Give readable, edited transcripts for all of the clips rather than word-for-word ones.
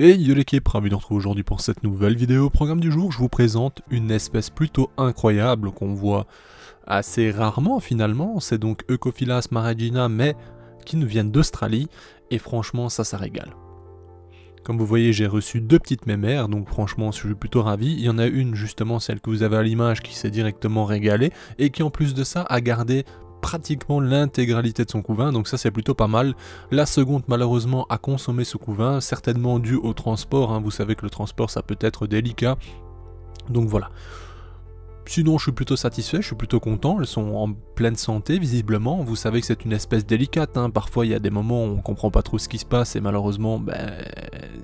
Et yo l'équipe, ravi de vous retrouver aujourd'hui pour cette nouvelle vidéo. Au programme du jour, je vous présente une espèce plutôt incroyable qu'on voit assez rarement finalement. C'est donc Eucophylas maragina, mais qui nous viennent d'Australie. Et franchement, ça régale. Comme vous voyez, j'ai reçu deux petites mémères, donc franchement, je suis plutôt ravi. Il y en a une, justement, celle que vous avez à l'image, qui s'est directement régalée, et qui en plus de ça a gardé pratiquement l'intégralité de son couvain, donc ça c'est plutôt pas mal. La seconde malheureusement a consommé ce couvain, certainement dû au transport, hein. Vous savez que le transport ça peut être délicat, donc voilà. Sinon je suis plutôt satisfait, je suis plutôt content, elles sont en pleine santé visiblement. Vous savez que c'est une espèce délicate, hein. Parfois il y a des moments où on comprend pas trop ce qui se passe et malheureusement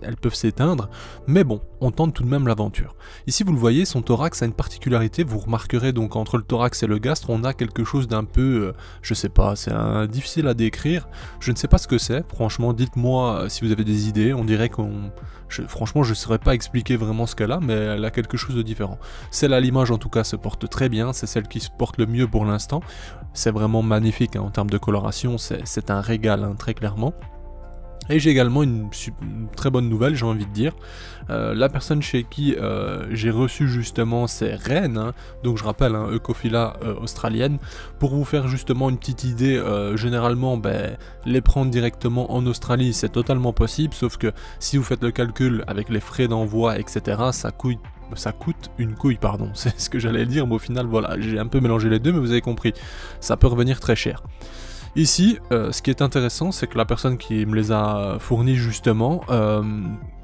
elles peuvent s'éteindre, mais bon, on tente tout de même l'aventure. Ici vous le voyez, son thorax a une particularité, vous remarquerez donc entre le thorax et le gastre, on a quelque chose d'un peu, je sais pas, c'est difficile à décrire, je ne sais pas ce que c'est, franchement dites-moi si vous avez des idées, on dirait franchement je ne saurais pas expliquer vraiment ce qu'elle a, mais elle a quelque chose de différent. Celle à l'image en tout cas se porte très bien, c'est celle qui se porte le mieux pour l'instant, c'est vraiment magnifique hein, en termes de coloration, c'est un régal hein, très clairement. Et j'ai également une très bonne nouvelle, j'ai envie de dire. La personne chez qui j'ai reçu justement ces reines, hein, donc je rappelle, hein, Eucophyla australienne, pour vous faire justement une petite idée, généralement, les prendre directement en Australie, c'est totalement possible, sauf que si vous faites le calcul avec les frais d'envoi, etc., ça coûte une couille, pardon, c'est ce que j'allais dire, mais au final, voilà, j'ai un peu mélangé les deux, mais vous avez compris, ça peut revenir très cher. Ici, ce qui est intéressant, c'est que la personne qui me les a fournis justement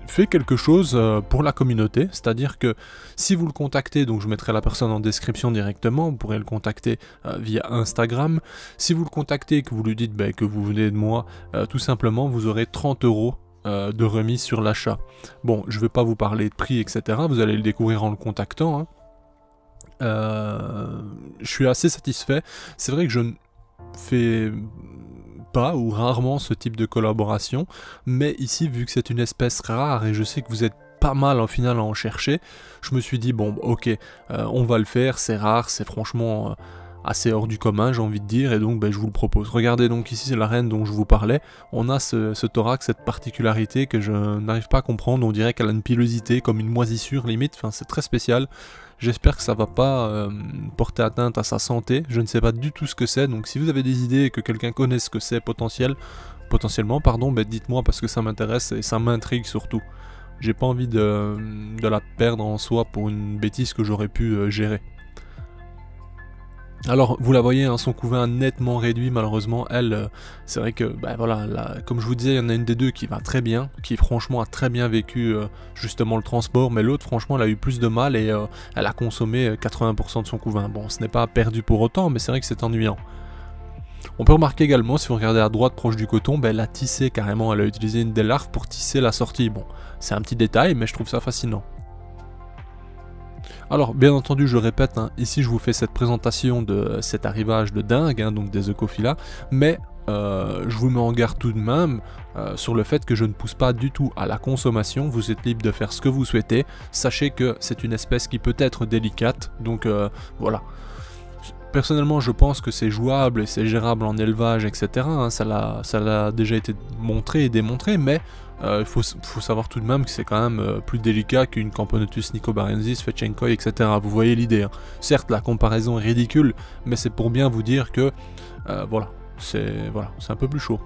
fait quelque chose pour la communauté, c'est-à-dire que si vous le contactez, donc je mettrai la personne en description directement, vous pourrez le contacter via Instagram, si vous le contactez et que vous lui dites que vous venez de moi, tout simplement vous aurez 30 € de remise sur l'achat. Bon, je ne vais pas vous parler de prix, etc., vous allez le découvrir en le contactant. Hein. Je suis assez satisfait, c'est vrai que je ne fais pas ou rarement ce type de collaboration, mais ici vu que c'est une espèce rare et je sais que vous êtes pas mal en final à en chercher, je me suis dit bon ok, on va le faire, c'est rare, c'est franchement assez hors du commun j'ai envie de dire, et donc je vous le propose. Regardez donc ici c'est la reine dont je vous parlais, on a ce thorax, cette particularité que je n'arrive pas à comprendre, on dirait qu'elle a une pilosité comme une moisissure limite, enfin c'est très spécial. J'espère que ça va pas porter atteinte à sa santé, je ne sais pas du tout ce que c'est, donc si vous avez des idées et que quelqu'un connaît ce que c'est potentiellement, pardon, dites-moi parce que ça m'intéresse et ça m'intrigue surtout. J'ai pas envie de la perdre en soi pour une bêtise que j'aurais pu gérer. Alors vous la voyez, hein, son couvain nettement réduit malheureusement, elle, c'est vrai que voilà, comme je vous disais, il y en a une des deux qui va très bien, qui franchement a très bien vécu justement le transport, mais l'autre franchement elle a eu plus de mal et elle a consommé 80% de son couvain. Bon, ce n'est pas perdu pour autant, mais c'est vrai que c'est ennuyant. On peut remarquer également, si vous regardez à droite proche du coton, elle a tissé carrément, elle a utilisé une des larves pour tisser la sortie. Bon, c'est un petit détail, mais je trouve ça fascinant. Alors, bien entendu, je répète, hein, ici je vous fais cette présentation de cet arrivage de dingue, hein, donc des Eucophyla, mais je vous mets en garde tout de même sur le fait que je ne pousse pas du tout à la consommation, vous êtes libre de faire ce que vous souhaitez, sachez que c'est une espèce qui peut être délicate, donc voilà. Personnellement, je pense que c'est jouable et c'est gérable en élevage, etc. Hein, ça l'a déjà été montré et démontré, mais il faut savoir tout de même que c'est quand même plus délicat qu'une Camponotus nicobarensis, Fetchenkoi, etc. Vous voyez l'idée. Hein. Certes, la comparaison est ridicule, mais c'est pour bien vous dire que voilà, c'est un peu plus chaud.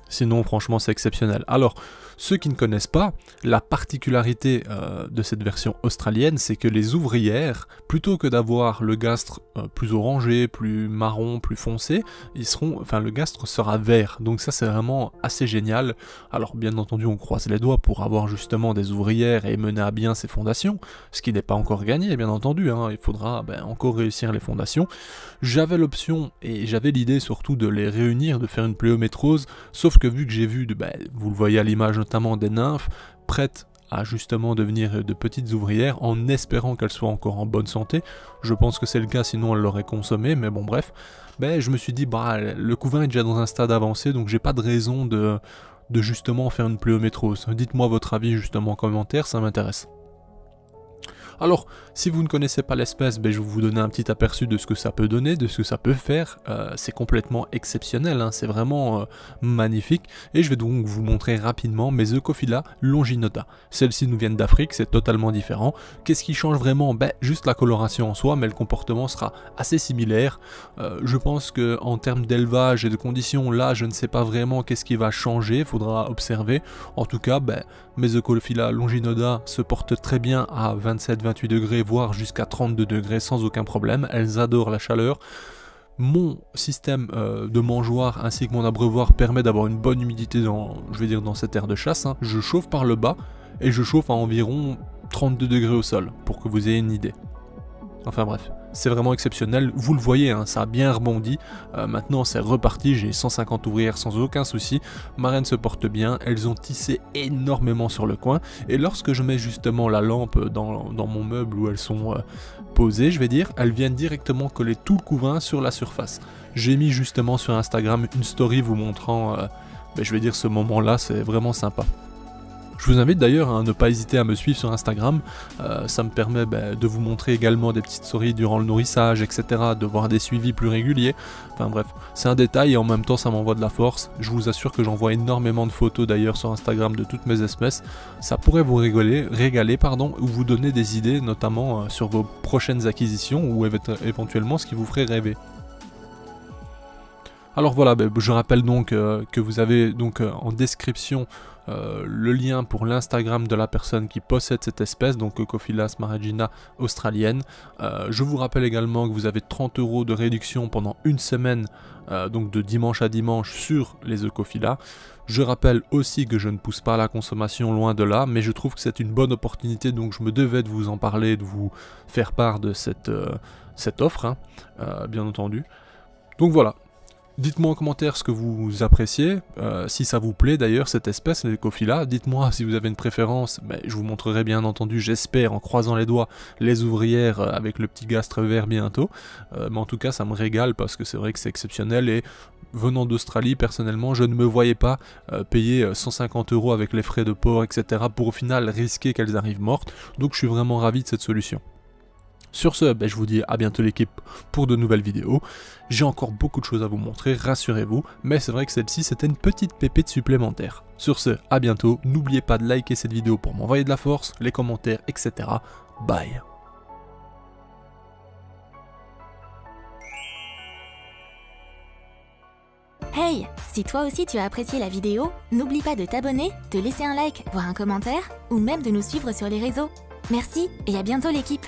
Sinon, franchement, c'est exceptionnel. Alors, ceux qui ne connaissent pas, la particularité de cette version australienne, c'est que les ouvrières, plutôt que d'avoir le gastre plus orangé, plus marron, plus foncé, le gastre sera vert. Donc ça, c'est vraiment assez génial. Alors, bien entendu, on croise les doigts pour avoir justement des ouvrières et mener à bien ces fondations, ce qui n'est pas encore gagné, bien entendu. Hein. Il faudra encore réussir les fondations. J'avais l'option et j'avais l'idée surtout de les réunir, de faire une pléométrose, sauf que vu que j'ai vu, vous le voyez à l'image notamment des nymphes, prêtes à justement devenir de petites ouvrières, en espérant qu'elles soient encore en bonne santé, je pense que c'est le cas, sinon elles l'auraient consommé, mais bon bref, je me suis dit, le couvain est déjà dans un stade avancé, donc j'ai pas de raison de de justement faire une pléométrose. Dites-moi votre avis justement en commentaire, ça m'intéresse. Alors, si vous ne connaissez pas l'espèce, je vais vous donner un petit aperçu de ce que ça peut donner, de ce que ça peut faire. C'est complètement exceptionnel, hein, c'est vraiment magnifique. Et je vais donc vous montrer rapidement mes Eucophila longinoda. Celles-ci nous viennent d'Afrique, c'est totalement différent. Qu'est-ce qui change vraiment? Juste la coloration en soi, mais le comportement sera assez similaire. Je pense qu'en termes d'élevage et de conditions, là, je ne sais pas vraiment qu'est-ce qui va changer, il faudra observer. En tout cas, mes Eucophila longinoda se portent très bien à 27-28 degrés, voire jusqu'à 32 degrés sans aucun problème. Elles adorent la chaleur. Mon système de mangeoire ainsi que mon abreuvoir permet d'avoir une bonne humidité dans cette aire de chasse. Hein. Je chauffe par le bas et je chauffe à environ 32 degrés au sol, pour que vous ayez une idée. Enfin bref, c'est vraiment exceptionnel, vous le voyez, hein, ça a bien rebondi, maintenant c'est reparti, j'ai 150 ouvrières sans aucun souci, ma reine se porte bien, elles ont tissé énormément sur le coin, et lorsque je mets justement la lampe dans mon meuble où elles sont posées, elles viennent directement coller tout le couvain sur la surface. J'ai mis justement sur Instagram une story vous montrant, ce moment-là, c'est vraiment sympa. Je vous invite d'ailleurs à ne pas hésiter à me suivre sur Instagram, ça me permet de vous montrer également des petites stories durant le nourrissage, etc., de voir des suivis plus réguliers, enfin bref, c'est un détail et en même temps ça m'envoie de la force. Je vous assure que j'envoie énormément de photos d'ailleurs sur Instagram de toutes mes espèces, ça pourrait vous régaler, ou vous donner des idées, notamment sur vos prochaines acquisitions ou éventuellement ce qui vous ferait rêver. Alors voilà, je rappelle donc que vous avez donc en description le lien pour l'Instagram de la personne qui possède cette espèce, donc Eucophilas maragina australienne. Je vous rappelle également que vous avez 30 € de réduction pendant une semaine, donc de dimanche à dimanche sur les Eucophilas. Je rappelle aussi que je ne pousse pas à la consommation, loin de là, mais je trouve que c'est une bonne opportunité, donc je me devais de vous en parler, de vous faire part de cette offre, hein, bien entendu. Donc voilà. Dites-moi en commentaire ce que vous appréciez, si ça vous plaît d'ailleurs cette espèce, les Eucophila. Dites-moi si vous avez une préférence, je vous montrerai bien entendu, j'espère, en croisant les doigts, les ouvrières avec le petit gastre vert bientôt. Mais en tout cas ça me régale parce que c'est vrai que c'est exceptionnel et venant d'Australie, personnellement, je ne me voyais pas payer 150 € avec les frais de port, etc. pour au final risquer qu'elles arrivent mortes. Donc je suis vraiment ravi de cette solution. Sur ce, je vous dis à bientôt l'équipe pour de nouvelles vidéos. J'ai encore beaucoup de choses à vous montrer, rassurez-vous, mais c'est vrai que celle-ci c'était une petite pépite supplémentaire. Sur ce, à bientôt, n'oubliez pas de liker cette vidéo pour m'envoyer de la force, les commentaires, etc. Bye. Hey, si toi aussi tu as apprécié la vidéo, n'oublie pas de t'abonner, de laisser un like, voire un commentaire, ou même de nous suivre sur les réseaux. Merci et à bientôt l'équipe.